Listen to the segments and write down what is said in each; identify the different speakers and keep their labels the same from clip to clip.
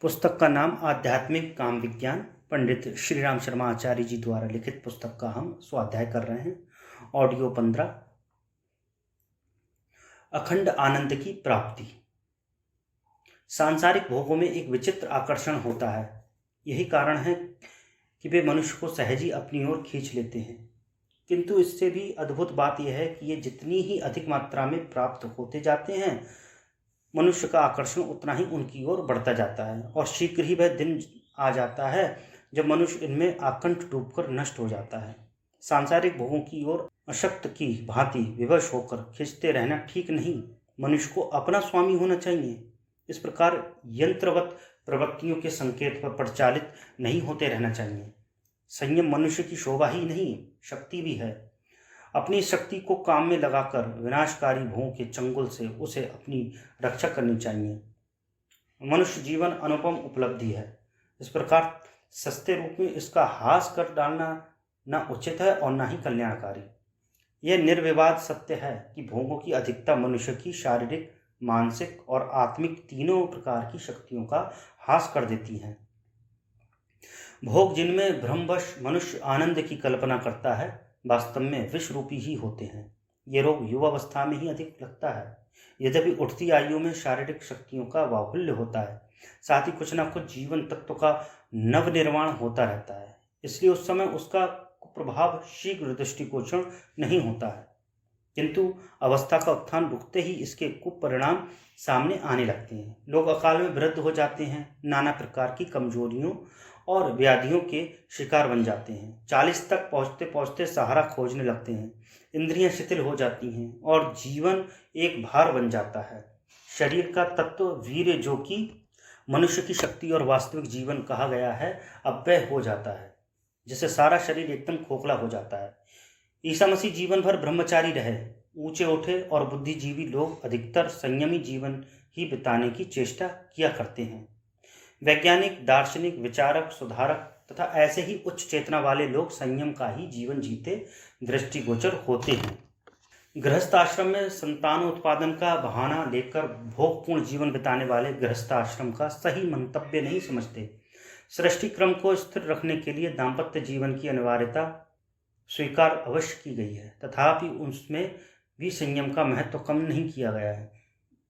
Speaker 1: पुस्तक का नाम आध्यात्मिक काम विज्ञान, पंडित श्री राम शर्मा आचार्य जी द्वारा लिखित पुस्तक का हम स्वाध्याय कर रहे हैं। ऑडियो 15। अखंड आनंद की प्राप्ति। सांसारिक भोगों में एक विचित्र आकर्षण होता है। यही कारण है कि वे मनुष्य को सहज ही अपनी ओर खींच लेते हैं। किंतु इससे भी अद्भुत बात यह है कि ये जितनी ही अधिक मात्रा में प्राप्त होते जाते हैं, मनुष्य का आकर्षण उतना ही उनकी ओर बढ़ता जाता है और शीघ्र ही वह दिन आ जाता है जब मनुष्य इनमें आकंठ डूबकर नष्ट हो जाता है। सांसारिक भोगों की ओर अशक्त की भांति विवश होकर खींचते रहना ठीक नहीं। मनुष्य को अपना स्वामी होना चाहिए। इस प्रकार यंत्रवत प्रवृत्तियों के संकेत पर प्रचालित नहीं होते रहना चाहिए। संयम मनुष्य की शोभा ही नहीं, शक्ति भी है। अपनी शक्ति को काम में लगाकर विनाशकारी भोगों के चंगुल से उसे अपनी रक्षा करनी चाहिए। मनुष्य जीवन अनुपम उपलब्धि है। इस प्रकार सस्ते रूप में इसका हास कर डालना न उचित है और न ही कल्याणकारी। यह निर्विवाद सत्य है कि भोगों की अधिकता मनुष्य की शारीरिक, मानसिक और आत्मिक तीनों प्रकार की शक्तियों का हास कर देती है। भोग जिनमें भ्रमवश मनुष्य आनंद की कल्पना करता है, वास्तव में विष रूपी ही होते हैं। ये रोग युवावस्था में ही अधिक लगता है। यद्यपि उठती आयु में शारीरिक शक्तियों का बाहुल्य होता है, साथ ही कुछ न कुछ जीवन तत्व का नवनिर्माण होता रहता है। इसलिए उस समय उसका प्रभाव शीघ्र दृष्टिगोचर नहीं होता है, किंतु अवस्था का उत्थान रुकते ही इसके कुपरिणाम सामने आने लगते हैं। लोग अकाल में वृद्ध हो जाते हैं, नाना प्रकार की कमजोरियों और व्याधियों के शिकार बन जाते हैं। 40 तक पहुँचते पहुँचते सहारा खोजने लगते हैं। इंद्रियां शिथिल हो जाती हैं और जीवन एक भार बन जाता है। शरीर का तत्व वीर्य, जो कि मनुष्य की शक्ति और वास्तविक जीवन कहा गया है, अव्यय हो जाता है, जिससे सारा शरीर एकदम खोखला हो जाता है। ईसा मसीह जीवन भर ब्रह्मचारी रहे। ऊंचे उठे और बुद्धिजीवी लोग अधिकतर संयमी जीवन ही बिताने की चेष्टा किया करते हैं। वैज्ञानिक, दार्शनिक, विचारक, सुधारक तथा ऐसे ही उच्च चेतना वाले लोग संयम का ही जीवन जीते दृष्टिगोचर होते हैं। गृहस्थ आश्रम में संतानोत्पादन का बहाना लेकर भोगपूर्ण जीवन बिताने वाले गृहस्थ आश्रम का सही मंतव्य नहीं समझते। सृष्टि क्रम को स्थिर रखने के लिए दाम्पत्य जीवन की अनिवार्यता स्वीकार अवश्य की गई है, तथापि उसमें भी संयम का महत्व कम नहीं किया गया है।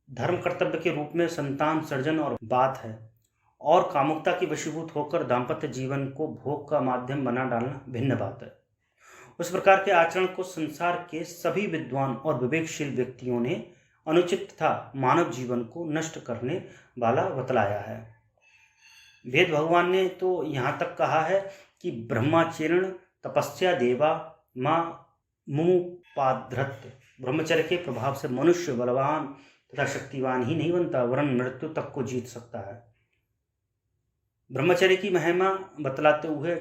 Speaker 1: धर्म कर्तव्य के रूप में संतान सर्जन और बात है, और कामुकता की वशीभूत होकर दाम्पत्य जीवन को भोग का माध्यम बना डालना भिन्न बात है। उस प्रकार के आचरण को संसार के सभी विद्वान और विवेकशील व्यक्तियों ने अनुचित तथा मानव जीवन को नष्ट करने वाला बतलाया है। वेद भगवान ने तो यहाँ तक कहा है कि ब्रह्मचर्य तपस्या देवा मां मुमुपाधृत। ब्रह्मचर्य के प्रभाव से मनुष्य बलवान तथा शक्तिवान ही नहीं बनता, वरन मृत्यु तक को जीत सकता है। ब्रह्मचर्य की महिमा बतलाते हुए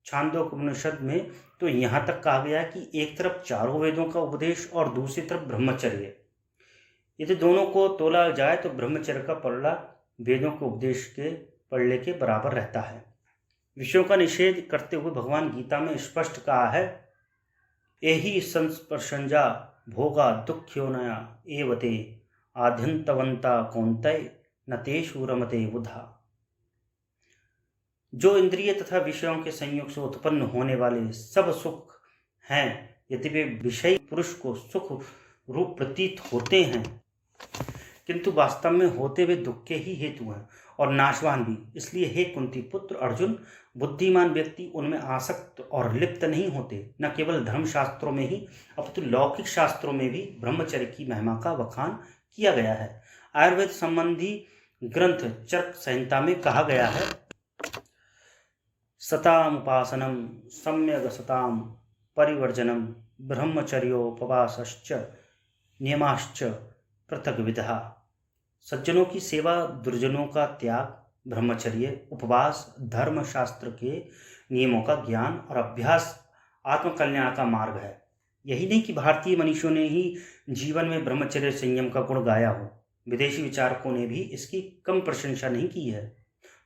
Speaker 1: छांदोग्योपनिषद में तो यहाँ तक कहा गया कि एक तरफ चारों वेदों का उपदेश और दूसरी तरफ ब्रह्मचर्य। यदि दोनों को तोला जाए तो ब्रह्मचर्य का पल्ला वेदों के उपदेश के पल्ले के बराबर रहता है। विषयों का निषेध करते हुए भगवान गीता में स्पष्ट कहा है, एहि संस्पर्शंजा भोगा दुःख्योनया एवते आद्यंतवंता कौन्तेय न तेषु रमते बुधा। जो इंद्रिय तथा विषयों के संयोग से उत्पन्न होने वाले सब सुख हैं, यदि वे विषयी पुरुष को सुख रूप प्रतीत होते हैं, किंतु वास्तव में होते वे दुख के ही हेतु हैं और नाशवान भी। इसलिए हे कुंती पुत्र अर्जुन, बुद्धिमान व्यक्ति उनमें आसक्त और लिप्त नहीं होते। न केवल धर्मशास्त्रों में ही अपितु लौकिक शास्त्रों में भी ब्रह्मचर्य की महिमा का बखान किया गया है। आयुर्वेद संबंधी ग्रंथ चरक संहिता में कहा गया है, सताम उपासनम सम्यग सताम परिवर्जनम ब्रह्मचर्योपवासश्च नियमाश्च पृथक विधा। सज्जनों की सेवा, दुर्जनों का त्याग, ब्रह्मचर्य, उपवास, धर्म शास्त्र के नियमों का ज्ञान और अभ्यास आत्मकल्याण का मार्ग है। यही नहीं कि भारतीय मनीषियों ने ही जीवन में ब्रह्मचर्य संयम का गुण गाया हो, विदेशी विचारकों ने भी इसकी कम प्रशंसा नहीं की है।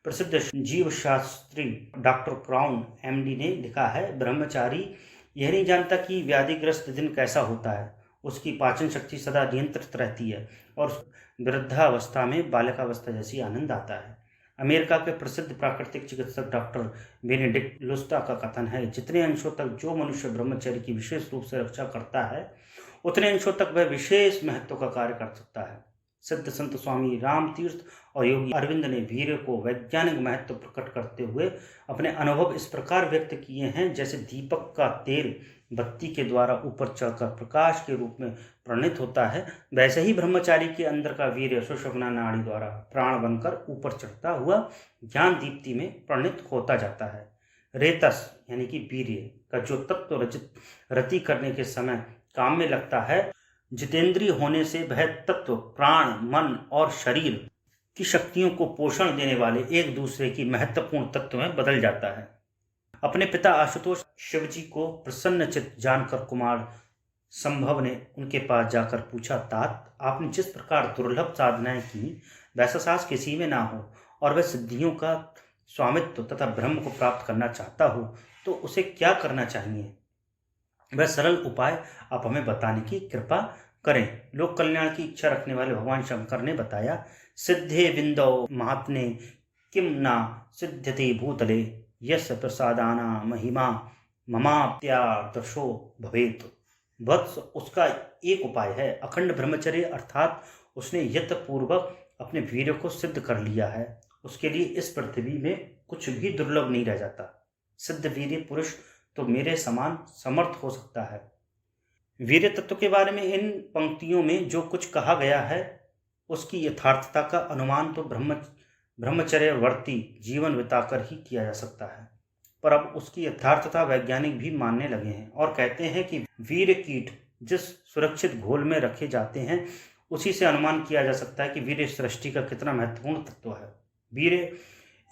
Speaker 1: प्रसिद्ध जीव शास्त्री डॉक्टर क्राउन MD ने लिखा है, ब्रह्मचारी यह नहीं जानता कि व्याधिग्रस्त दिन कैसा होता है। उसकी पाचन शक्ति सदा नियंत्रित रहती है और वृद्धावस्था में बालकावस्था जैसी आनंद आता है। अमेरिका के प्रसिद्ध प्राकृतिक चिकित्सक डॉक्टर बेनेडिक्ट लुस्टा का कथन है, जितने अंशों तक जो मनुष्य ब्रह्मचर्य की विशेष रूप से रक्षा करता है, उतने अंशों तक वह विशेष महत्व का कार्य कर सकता है। सिद्ध संत स्वामी राम तीर्थ और योगी अरविंद ने वीर्य को वैज्ञानिक महत्व प्रकट करते हुए अपने अनुभव इस प्रकार व्यक्त किए हैं, जैसे दीपक का तेल बत्ती के द्वारा ऊपर चढ़कर प्रकाश के रूप में प्रणीत होता है, वैसे ही ब्रह्मचारी के अंदर का वीर्य सुषुम्ना नाड़ी द्वारा प्राण बनकर ऊपर चढ़ता हुआ ज्ञान दीप्ति में प्रणीत होता जाता है। रेतस यानी कि वीर्य का जो तत्व रति करने के समय काम में लगता है, जितेंद्रिय होने से वह तत्व प्राण, मन और शरीर की शक्तियों को पोषण देने वाले एक दूसरे की महत्वपूर्ण तत्व में बदल जाता है। अपने पिता आशुतोष शिवजी को प्रसन्नचित्त जानकर कुमार संभव ने उनके पास जाकर पूछा, तात, आपने जिस प्रकार दुर्लभ साधनाएं की वैसा साहस किसी में ना हो, और वह सिद्धियों का स्वामित्व तथा ब्रह्म को प्राप्त करना चाहता हो तो उसे क्या करना चाहिए? वह सरल उपाय आप हमें बताने की कृपा करें। लोक कल्याण की इच्छा रखने वाले भगवान शंकर ने बताया, सिद्धे विंदो महात्ने किम ना सिद्ध्यते भूतले यस्य प्रसादाना महिमा ममाप्त्यादर्शो भवेत। वत्स, उसका एक उपाय है अखंड ब्रह्मचर्य, अर्थात उसने यत्नपूर्वक अपने वीर्य को सिद्ध कर लिया है, उसके लिए इस पृथ्वी में कुछ भी दुर्लभ नहीं रह जाता। सिद्ध वीर्य पुरुष तो मेरे समान समर्थ हो सकता है। वीर्य तत्व के बारे में इन पंक्तियों में जो कुछ कहा गया है उसकी यथार्थता का अनुमान तो ब्रह्मचर्यवर्ती जीवन बिताकर ही किया जा सकता है, पर अब उसकी यथार्थता वैज्ञानिक भी मानने लगे हैं और कहते हैं कि वीर्य कीट जिस सुरक्षित घोल में रखे जाते हैं उसी से अनुमान किया जा सकता है कि वीर्य सृष्टि का कितना महत्वपूर्ण तत्व है। वीर्य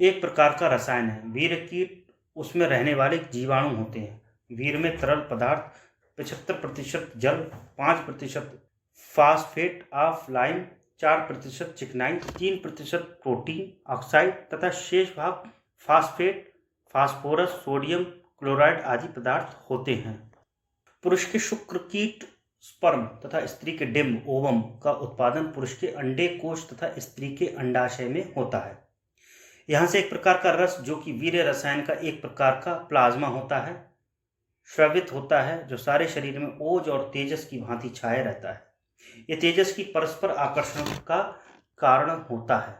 Speaker 1: एक प्रकार का रसायन है। वीर्य कीट उसमें रहने वाले जीवाणु होते हैं। वीर्य में तरल पदार्थ 75% जल, 5% फास्फेट ऑफ लाइम, 4% चिकनाई, 3% प्रोटीन ऑक्साइड तथा शेष भाग फास्फेट, फास्फोरस, सोडियम क्लोराइड आदि पदार्थ होते हैं। पुरुष के शुक्र कीट स्पर्म तथा स्त्री के डिम्ब ओवम का उत्पादन पुरुष के अंडे कोश तथा स्त्री के अंडाशय में होता है। यहाँ से एक प्रकार का रस, जो कि वीर्य रसायन का एक प्रकार का प्लाज्मा होता है, स्रावित होता है, जो सारे शरीर में ओज और तेजस की भांति छाया रहता है। यह तेजस की परस्पर आकर्षण का कारण होता है।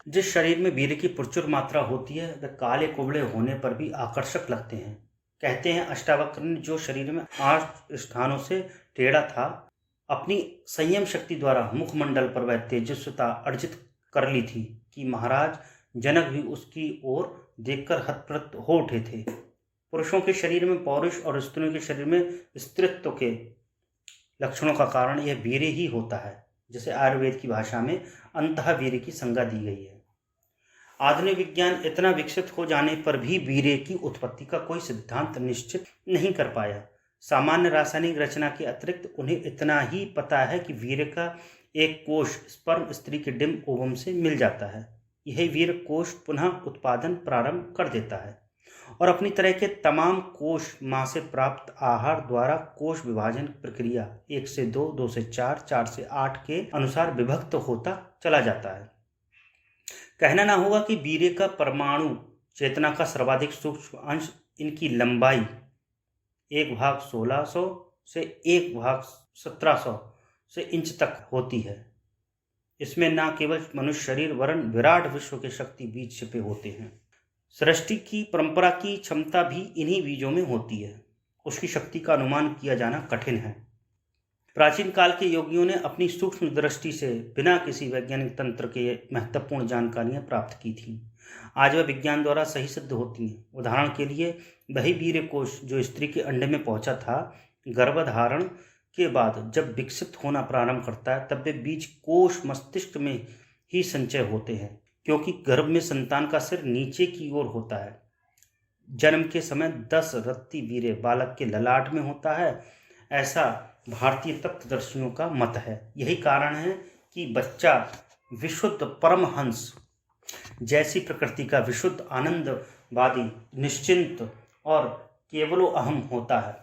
Speaker 1: जिस शरीर में वीर्य की प्रचुर मात्रा होती है वह काले कुबड़े होने पर भी आकर्षक लगते हैं। कहते हैं अष्टावक्र ने जो शरीर में 8 स्थानों से टेढ़ा था, अपनी संयम शक्ति द्वारा मुखमंडल पर वह तेजस्विता अर्जित कर ली थी कि महाराज जनक भी उसकी ओर देखकर हतप्रत हो उठे थे। पुरुषों के शरीर में पौरुष और स्त्रियों के शरीर में स्त्रीत्व के लक्षणों का कारण यह वीर्य ही होता है, जिसे आयुर्वेद की भाषा में अंतः वीर्य की संज्ञा दी गई है। आधुनिक विज्ञान इतना विकसित हो जाने पर भी वीर्य की उत्पत्ति का कोई सिद्धांत निश्चित नहीं कर पाया। सामान्य रासायनिक रचना के अतिरिक्त उन्हें इतना ही पता है कि वीर्य का एक कोष स्पर्म स्त्री के डिम्ब ओवम से मिल जाता है। यही वीर्य कोष पुनः उत्पादन प्रारंभ कर देता है और अपनी तरह के तमाम कोष मां से प्राप्त आहार द्वारा कोष विभाजन प्रक्रिया 1 से 2, 2 से 4, 4 से 8 के अनुसार विभक्त होता चला जाता है। कहना ना होगा कि वीर्य का परमाणु चेतना का सर्वाधिक सूक्ष्म अंश, इनकी लंबाई 1/1600 से 1/1700 से इंच तक होती है। इसमें न केवल मनुष्य शरीर वरन विराट विश्व के शक्ति बीज छिपे होते हैं। सृष्टि की परंपरा की क्षमता भी इन्हीं बीजों में होती है। उसकी शक्ति का अनुमान किया जाना कठिन है। प्राचीन काल के योगियों ने अपनी सूक्ष्म दृष्टि से बिना किसी वैज्ञानिक तंत्र के महत्वपूर्ण जानकारियां प्राप्त की थी। आज वह विज्ञान द्वारा सही सिद्ध होती हैं। उदाहरण के लिए वही वीर्य कोश जो स्त्री के अंडे में पहुंचा था, गर्भधारण के बाद जब विकसित होना प्रारंभ करता है तब वे बीज कोश मस्तिष्क में ही संचय होते हैं, क्योंकि गर्भ में संतान का सिर नीचे की ओर होता है। जन्म के समय 10 रत्ती वीर्य बालक के ललाट में होता है, ऐसा भारतीय तत्वदर्शियों का मत है। यही कारण है कि बच्चा विशुद्ध परमहंस जैसी प्रकृति का विशुद्ध आनंदवादी, निश्चिंत और केवलो अहम होता है।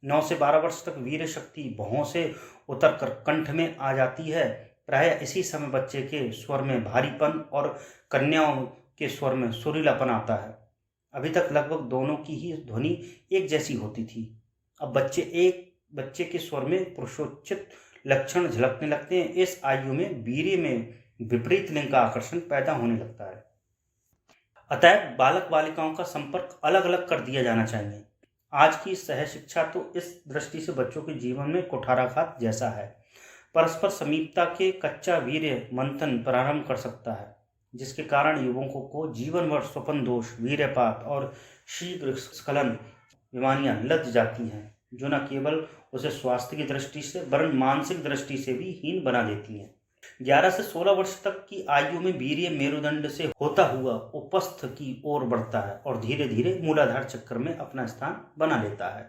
Speaker 1: 9 से 12 वर्ष तक वीर्य शक्ति भौहों से उतरकर कंठ में आ जाती है। प्रायः इसी समय बच्चे के स्वर में भारीपन और कन्याओं के स्वर में सुरीलापन आता है। अभी तक लगभग दोनों की ही ध्वनि एक जैसी होती थी। अब बच्चे के स्वर में पुरुषोचित लक्षण झलकने लगते हैं। इस आयु में वीर्य में विपरीत लिंग का आकर्षण पैदा होने लगता है। अतः बालक बालिकाओं का संपर्क अलग अलग कर दिया जाना चाहिए। आज की सहशिक्षा तो इस दृष्टि से बच्चों के जीवन में कुठाराघात जैसा है। परस्पर समीपता के कच्चा वीर्य मंथन प्रारंभ कर सकता है, जिसके कारण युवकों को जीवन भर स्वपन दोष, वीर्यपात और शीघ्र स्खलन बीमारियां लद जाती हैं, जो न केवल उसे स्वास्थ्य की दृष्टि से वरन मानसिक दृष्टि से भी हीन बना देती हैं। 11 से 16 वर्ष तक की आयु में वीर्य मेरुदंड से होता हुआ उपस्थ की ओर बढ़ता है और धीरे धीरे मूलाधार चक्र में अपना स्थान बना लेता है।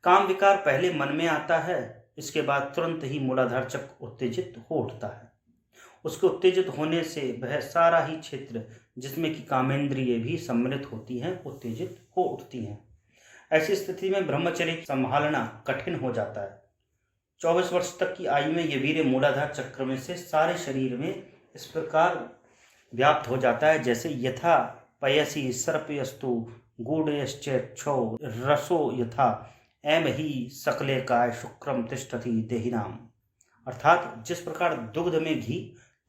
Speaker 1: काम विकार पहले मन में आता है, इसके बाद तुरंत ही मूलाधार चक्र उत्तेजित हो उठता है। उसके उत्तेजित होने से वह सारा ही क्षेत्र जिसमें कि कामेंद्रिय भी सम्मिलित होती हैं उत्तेजित हो उठती हैं। ऐसी स्थिति में ब्रह्मचर्य संभालना कठिन हो जाता है। 24 वर्ष तक की आयु में यह वीर्य मूलाधार चक्र में से सारे शरीर में इस प्रकार व्याप्त हो जाता है जैसे यथा पयसी सर्पयस्तु गूढ़यश्चो रसो यथा एम ही सकले काय शुक्रम तिष्ठति देहिनाम। अर्थात जिस प्रकार दुग्ध में घी,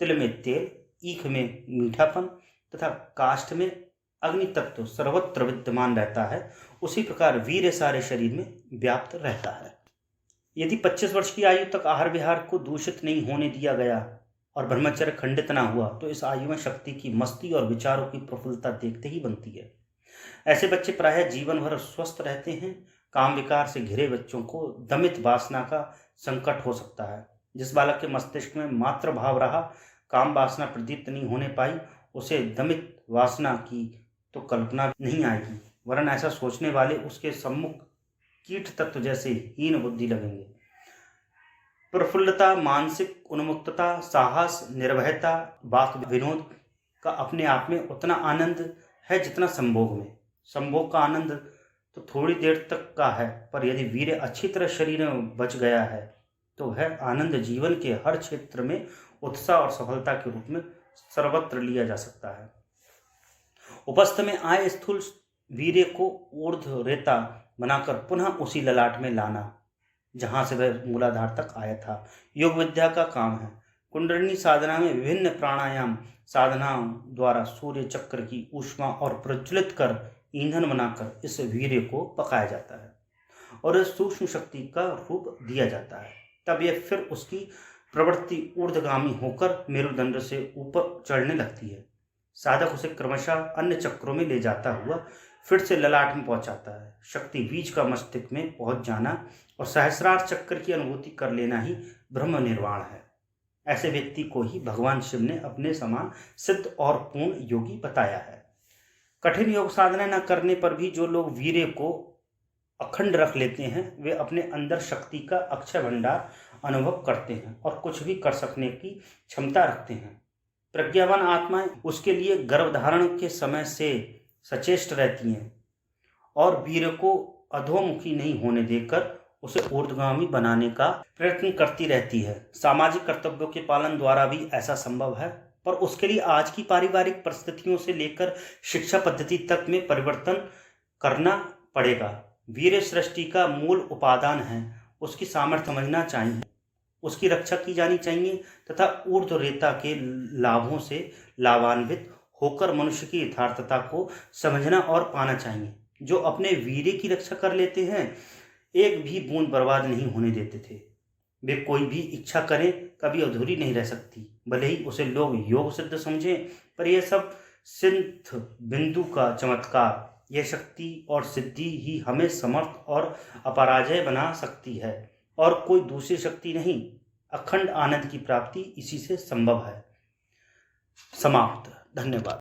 Speaker 1: तिल में तेल, ईख में मीठापन तथा काष्ठ में अग्नि तत्व सर्वत्र विद्यमान रहता है, उसी प्रकार वीर्य सारे शरीर में व्याप्त रहता है। यदि 25 वर्ष की आयु तक आहार विहार को दूषित नहीं होने दिया गया और ब्रह्मचर्य खंडित ना हुआ तो इस आयु में शक्ति की मस्ती और विचारों की प्रफुल्लता देखते ही बनती है। ऐसे बच्चे प्रायः जीवन भर स्वस्थ रहते हैं। काम विकार से घिरे बच्चों को दमित वासना का संकट हो सकता है। जिस बालक के मस्तिष्क में मात्र भाव रहा, काम वासना प्रदीप्त नहीं होने पाई, उसे दमित वासना की तो कल्पना नहीं आएगी, वरन ऐसा सोचने वाले उसके सम्मुख कीट तत्व जैसे हीन बुद्धि लगेंगे। प्रफुल्लता, मानसिक उन्मुक्तता, साहस, निर्भयता, वाक विनोद का अपने आप में उतना आनंद है जितना संभोग में। संभोग का आनंद तो थोड़ी देर तक का है, पर यदि वीर्य अच्छी तरह शरीर में बच गया है तो वह आनंद जीवन के हर क्षेत्र में उत्साह और सफलता के रूप में सर्वत्र लिया जा सकता है। उपस्थ में आए स्थूल वीर्य को ऊर्ध्व रेता बनाकर पुनः उसी ललाट में लाना जहां से वह मूलाधार तक आया था, योग विद्या का काम है। कुंडलिनी साधना में विभिन्न प्राणायाम साधनाओं द्वारा सूर्य चक्र की ऊष्मा और प्रज्वलित कर ईंधन बनाकर इस वीर्य को पकाया जाता है और इस सूक्ष्म शक्ति का रूप दिया जाता है। तब यह फिर उसकी प्रवृत्ति ऊर्ध्वगामी होकर मेरुदंड से ऊपर चढ़ने लगती है। साधक उसे क्रमशः अन्य चक्रों में ले जाता हुआ फिर से ललाट में पहुंचाता है। शक्ति बीज का मस्तिष्क में पहुंच जाना और सहस्रार चक्र की अनुभूति कर लेना ही ब्रह्म निर्वाण है। ऐसे व्यक्ति को ही भगवान शिव ने अपने समान सिद्ध और पूर्ण योगी बताया है। कठिन योग साधना न करने पर भी जो लोग वीर्य को अखंड रख लेते हैं, वे अपने अंदर शक्ति का अक्षय भंडार अनुभव करते हैं और कुछ भी कर सकने की क्षमता रखते हैं। प्रज्ञावान आत्माएं उसके लिए गर्भधारण के समय से सचेष्ट रहती हैं और वीर्य को अधोमुखी नहीं होने देकर उसे ऊर्ध्वगामी बनाने का प्रयत्न करती रहती है। सामाजिक कर्तव्यों के पालन द्वारा भी ऐसा संभव है, पर उसके लिए आज की पारिवारिक परिस्थितियों से लेकर शिक्षा पद्धति तक में परिवर्तन करना पड़ेगा। वीर्य सृष्टि का मूल उपादान है, उसकी सामर्थ्य समझना चाहिए, उसकी रक्षा की जानी चाहिए तथा ऊर्ध्व रेता के लाभों से लाभान्वित होकर मनुष्य की यथार्थता को समझना और पाना चाहिए। जो अपने वीर्य की रक्षा कर लेते हैं, एक भी बूंद बर्बाद नहीं होने देते थे। वे कोई भी इच्छा करें कभी अधूरी नहीं रह सकती, भले ही उसे लोग योग सिद्ध समझें, पर यह सब सिंथ बिंदु का चमत्कार, यह शक्ति और सिद्धि ही हमें समर्थ और अपराजय बना सकती है और कोई दूसरी शक्ति नहीं। अखंड आनंद की प्राप्ति इसी से संभव है। समाप्त। धन्यवाद।